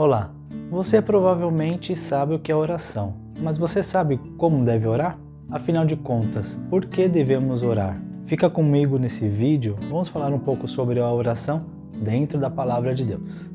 Olá, você provavelmente sabe o que é oração, mas você sabe como deve orar? Afinal de contas, por que devemos orar? Fica comigo nesse vídeo, vamos falar um pouco sobre a oração dentro da Palavra de Deus.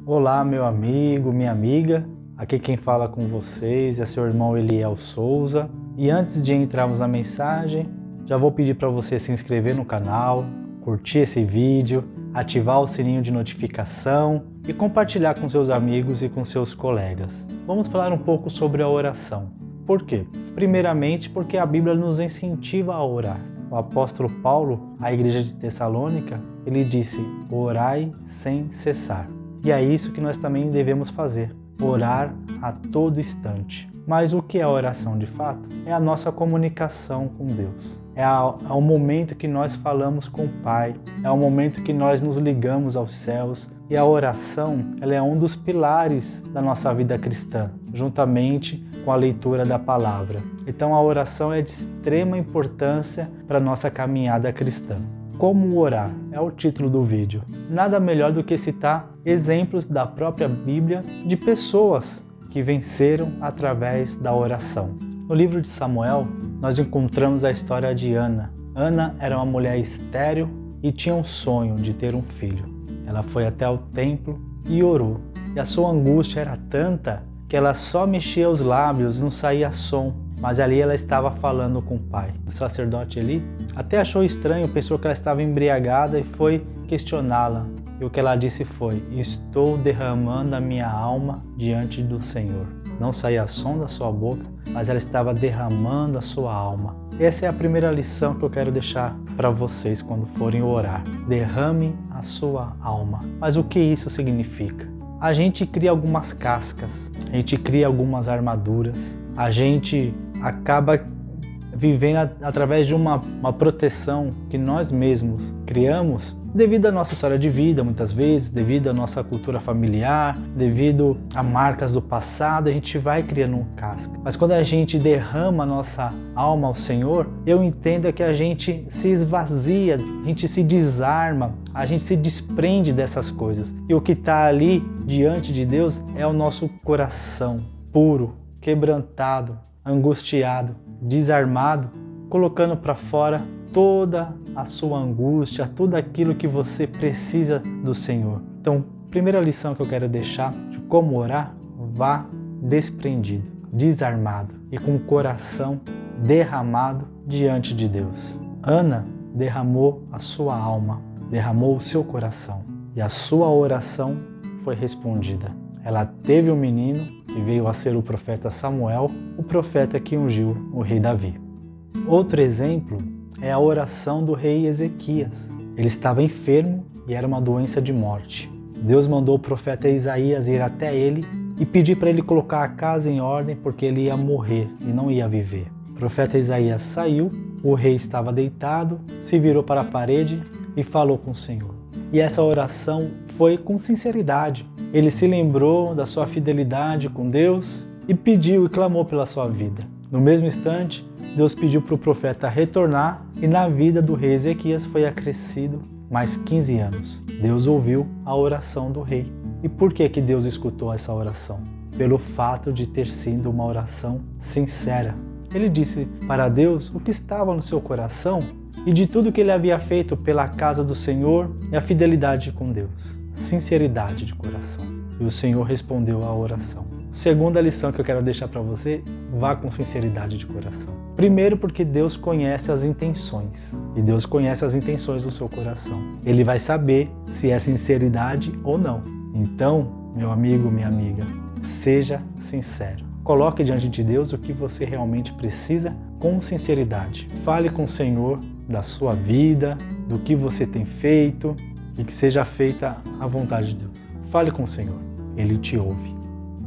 Olá, meu amigo, minha amiga, aqui quem fala com vocês é seu irmão Eliel Souza. E antes de entrarmos na mensagem, já vou pedir para você se inscrever no canal, curtir esse vídeo, ativar o sininho de notificação e compartilhar com seus amigos e com seus colegas. Vamos falar um pouco sobre a oração. Por quê? Primeiramente porque a Bíblia nos incentiva a orar. O apóstolo Paulo, à igreja de Tessalônica, ele disse: orai sem cessar. E é isso que nós também devemos fazer, orar a todo instante. Mas o que é a oração de fato? É a nossa comunicação com Deus. É o momento que nós falamos com o Pai, é o momento que nós nos ligamos aos céus. E a oração, ela é um dos pilares da nossa vida cristã, juntamente com a leitura da palavra. Então a oração é de extrema importância para a nossa caminhada cristã. Como orar? É o título do vídeo. Nada melhor do que citar exemplos da própria Bíblia de pessoas que venceram através da oração. No livro de Samuel, nós encontramos a história de Ana. Ana era uma mulher estéril e tinha um sonho de ter um filho. Ela foi até o templo e orou. E a sua angústia era tanta que ela só mexia os lábios, não saía som. Mas ali ela estava falando com o pai. O sacerdote Eli até achou estranho, pensou que ela estava embriagada e foi questioná-la. E o que ela disse foi: estou derramando a minha alma diante do Senhor. Não saía som da sua boca, mas ela estava derramando a sua alma. Essa é a primeira lição que eu quero deixar para vocês quando forem orar. Derrame a sua alma. Mas o que isso significa? A gente cria algumas cascas, a gente cria algumas armaduras, a gente acaba vivendo através de uma proteção que nós mesmos criamos devido à nossa história de vida, muitas vezes, devido à nossa cultura familiar, devido a marcas do passado, a gente vai criando um casca. Mas quando a gente derrama a nossa alma ao Senhor, eu entendo que a gente se esvazia, a gente se desarma, a gente se desprende dessas coisas. E o que está ali diante de Deus é o nosso coração puro, quebrantado, angustiado, desarmado, colocando para fora toda a sua angústia, tudo aquilo que você precisa do Senhor. Então, primeira lição que eu quero deixar de como orar: vá desprendido, desarmado e com o coração derramado diante de Deus. Ana derramou a sua alma, derramou o seu coração e a sua oração foi respondida. Ela teve um menino que veio a ser o profeta Samuel, o profeta que ungiu o rei Davi. Outro exemplo é a oração do rei Ezequias. Ele estava enfermo e era uma doença de morte. Deus mandou o profeta Isaías ir até ele e pedir para ele colocar a casa em ordem, porque ele ia morrer e não ia viver. O profeta Isaías saiu, o rei estava deitado, se virou para a parede e falou com o Senhor. E essa oração foi com sinceridade. Ele se lembrou da sua fidelidade com Deus e pediu e clamou pela sua vida. No mesmo instante, Deus pediu para o profeta retornar e na vida do rei Ezequias foi acrescido mais 15 anos. Deus ouviu a oração do rei. E por que Deus escutou essa oração? Pelo fato de ter sido uma oração sincera. Ele disse para Deus o que estava no seu coração e de tudo que ele havia feito pela casa do Senhor e a fidelidade com Deus. Sinceridade de coração. E o Senhor respondeu à oração. Segunda lição que eu quero deixar para você: vá com sinceridade de coração. Primeiro, porque Deus conhece as intenções. E Deus conhece as intenções do seu coração. Ele vai saber se é sinceridade ou não. Então, meu amigo, minha amiga, seja sincero. Coloque diante de Deus o que você realmente precisa com sinceridade. Fale com o Senhor da sua vida, do que você tem feito e que seja feita a vontade de Deus. Fale com o Senhor, Ele te ouve.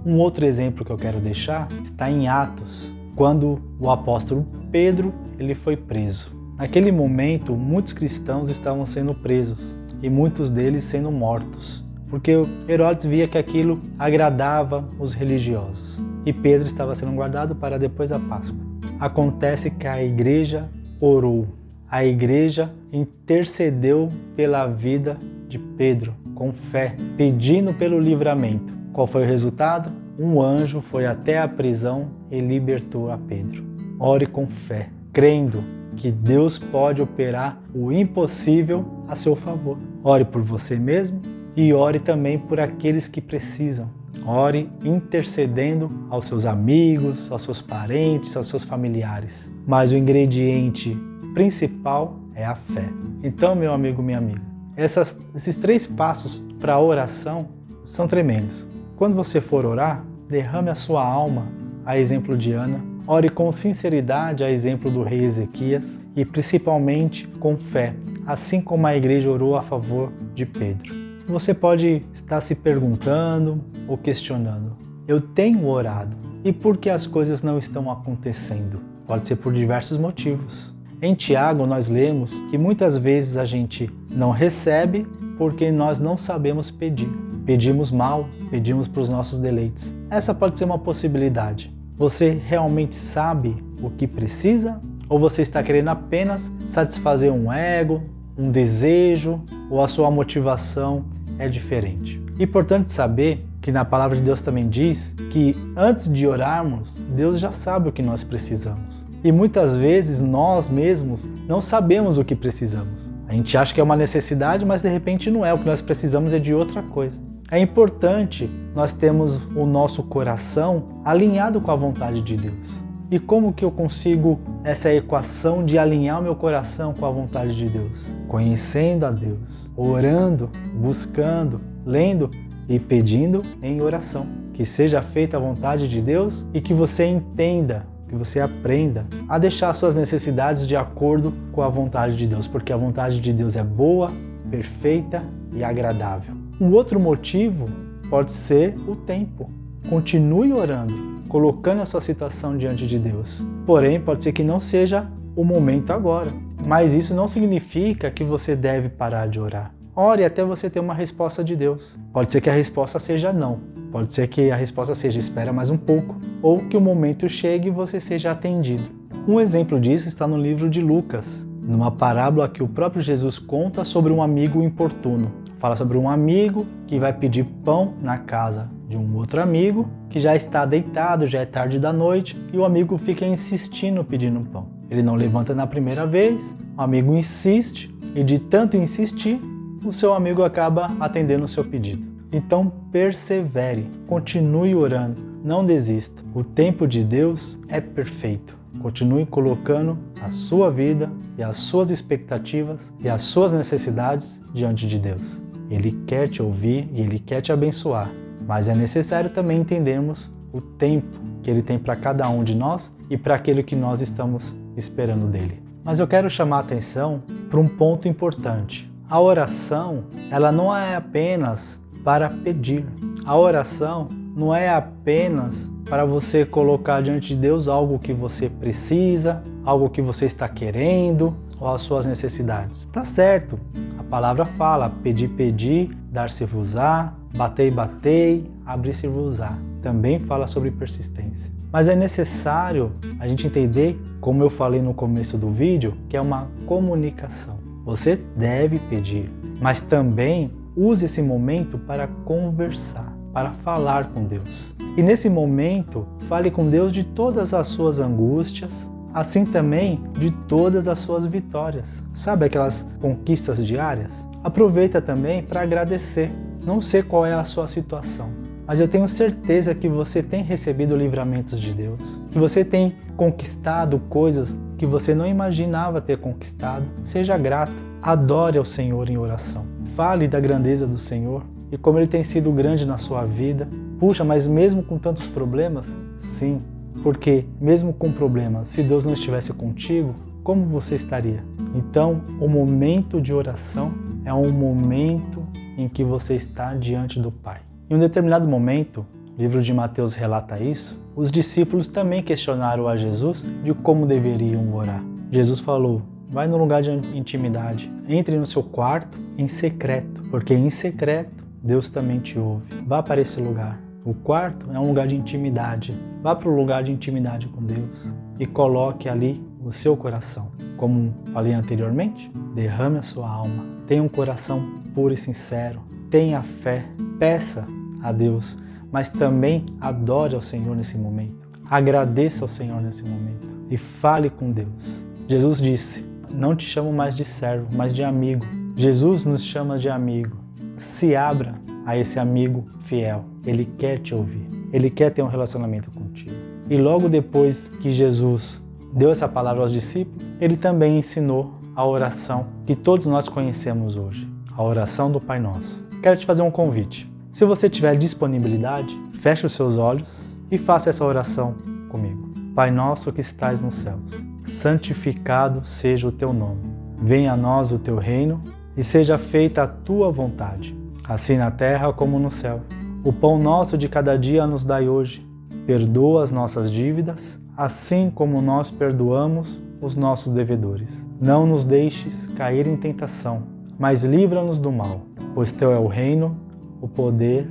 Um outro exemplo que eu quero deixar está em Atos, quando o apóstolo Pedro ele foi preso. Naquele momento, muitos cristãos estavam sendo presos e muitos deles sendo mortos, porque Herodes via que aquilo agradava os religiosos. E Pedro estava sendo guardado para depois da Páscoa. Acontece que a igreja orou. a igreja intercedeu pela vida de Pedro, com fé, pedindo pelo livramento. Qual foi o resultado? Um anjo foi até a prisão e libertou a Pedro. Ore com fé, crendo que Deus pode operar o impossível a seu favor. Ore por você mesmo e ore também por aqueles que precisam. Ore intercedendo aos seus amigos, aos seus parentes, aos seus familiares. Mas o ingrediente principal é a fé. Então, meu amigo, minha amiga, esses 3 passos para a oração são tremendos. Quando você for orar, derrame a sua alma, a exemplo de Ana. Ore com sinceridade, a exemplo do rei Ezequias, e principalmente com fé, assim como a igreja orou a favor de Pedro. Você pode estar se perguntando ou questionando: eu tenho orado, e por que as coisas não estão acontecendo? Pode ser por diversos motivos. Em Tiago nós lemos que muitas vezes a gente não recebe porque nós não sabemos pedir. Pedimos mal, pedimos para os nossos deleites. Essa pode ser uma possibilidade. Você realmente sabe o que precisa? Ou você está querendo apenas satisfazer um ego, um desejo, ou a sua motivação é diferente? Importante saber que na palavra de Deus também diz que antes de orarmos, Deus já sabe o que nós precisamos. E muitas vezes nós mesmos não sabemos o que precisamos. A gente acha que é uma necessidade, mas de repente não é. O que nós precisamos é de outra coisa. É importante nós termos o nosso coração alinhado com a vontade de Deus. E como que eu consigo essa equação de alinhar o meu coração com a vontade de Deus? Conhecendo a Deus, orando, buscando, lendo e pedindo em oração. Que seja feita a vontade de Deus e que você entenda, que você aprenda a deixar suas necessidades de acordo com a vontade de Deus, porque a vontade de Deus é boa, perfeita e agradável. Um outro motivo pode ser o tempo. Continue orando, colocando a sua situação diante de Deus. Porém, pode ser que não seja o momento agora. Mas isso não significa que você deve parar de orar. Ore até você ter uma resposta de Deus. Pode ser que a resposta seja não. Pode ser que a resposta seja espera mais um pouco. Ou que o momento chegue e você seja atendido. Um exemplo disso está no livro de Lucas, numa parábola que o próprio Jesus conta sobre um amigo importuno. Fala sobre um amigo que vai pedir pão na casa de um outro amigo que já está deitado, já é tarde da noite, e o amigo fica insistindo pedindo pão. Ele não levanta na primeira vez, o amigo insiste, e de tanto insistir, o seu amigo acaba atendendo o seu pedido. Então persevere, continue orando, não desista. O tempo de Deus é perfeito. Continue colocando a sua vida e as suas expectativas e as suas necessidades diante de Deus. Ele quer te ouvir e Ele quer te abençoar, mas é necessário também entendermos o tempo que Ele tem para cada um de nós e para aquilo que nós estamos esperando dEle. Mas eu quero chamar a atenção para um ponto importante. A oração, ela não é apenas para pedir. A oração não é apenas para você colocar diante de Deus algo que você precisa, algo que você está querendo ou as suas necessidades. Tá certo, a palavra fala, pedi, pedi, dar-se-vos-á, batei, batei, abrir-se-vos-á. Também fala sobre persistência. Mas é necessário a gente entender, como eu falei no começo do vídeo, que é uma comunicação. Você deve pedir, mas também use esse momento para conversar, para falar com Deus. E nesse momento, fale com Deus de todas as suas angústias, assim também de todas as suas vitórias. Sabe aquelas conquistas diárias? Aproveita também para agradecer. Não sei qual é a sua situação, mas eu tenho certeza que você tem recebido livramentos de Deus, que você tem conquistado coisas que você não imaginava ter conquistado. Seja grato, adore ao Senhor em oração. Fale da grandeza do Senhor e como Ele tem sido grande na sua vida. Puxa, mas mesmo com tantos problemas? Sim, porque mesmo com problemas, se Deus não estivesse contigo, como você estaria? Então, o momento de oração é um momento em que você está diante do Pai. Em um determinado momento, o livro de Mateus relata isso, os discípulos também questionaram a Jesus de como deveriam orar. Jesus falou: vai no lugar de intimidade, entre no seu quarto em secreto, porque em secreto Deus também te ouve. Vá para esse lugar. O quarto é um lugar de intimidade. Vá para o lugar de intimidade com Deus e coloque ali o seu coração. Como falei anteriormente, derrame a sua alma. Tenha um coração puro e sincero. Tenha fé. Peça a Deus, mas também adore ao Senhor nesse momento. Agradeça ao Senhor nesse momento e fale com Deus. Jesus disse: não te chamo mais de servo, mas de amigo. Jesus nos chama de amigo. Se abra a esse amigo fiel. Ele quer te ouvir. Ele quer ter um relacionamento contigo. E logo depois que Jesus deu essa palavra aos discípulos, ele também ensinou a oração que todos nós conhecemos hoje, a oração do Pai Nosso. Quero te fazer um convite. Se você tiver disponibilidade, feche os seus olhos e faça essa oração comigo. Pai nosso que estais nos céus, santificado seja o teu nome. Venha a nós o teu reino e seja feita a tua vontade, assim na terra como no céu. O pão nosso de cada dia nos dai hoje. Perdoa as nossas dívidas, assim como nós perdoamos os nossos devedores. Não nos deixes cair em tentação, mas livra-nos do mal, pois teu é o reino, o poder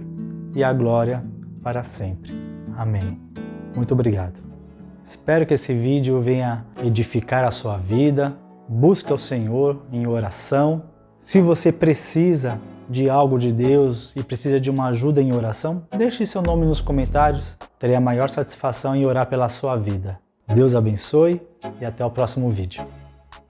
e a glória para sempre. Amém. Muito obrigado. Espero que esse vídeo venha edificar a sua vida. Busque ao Senhor em oração. Se você precisa de algo de Deus e precisa de uma ajuda em oração, deixe seu nome nos comentários. Terei a maior satisfação em orar pela sua vida. Deus abençoe e até o próximo vídeo.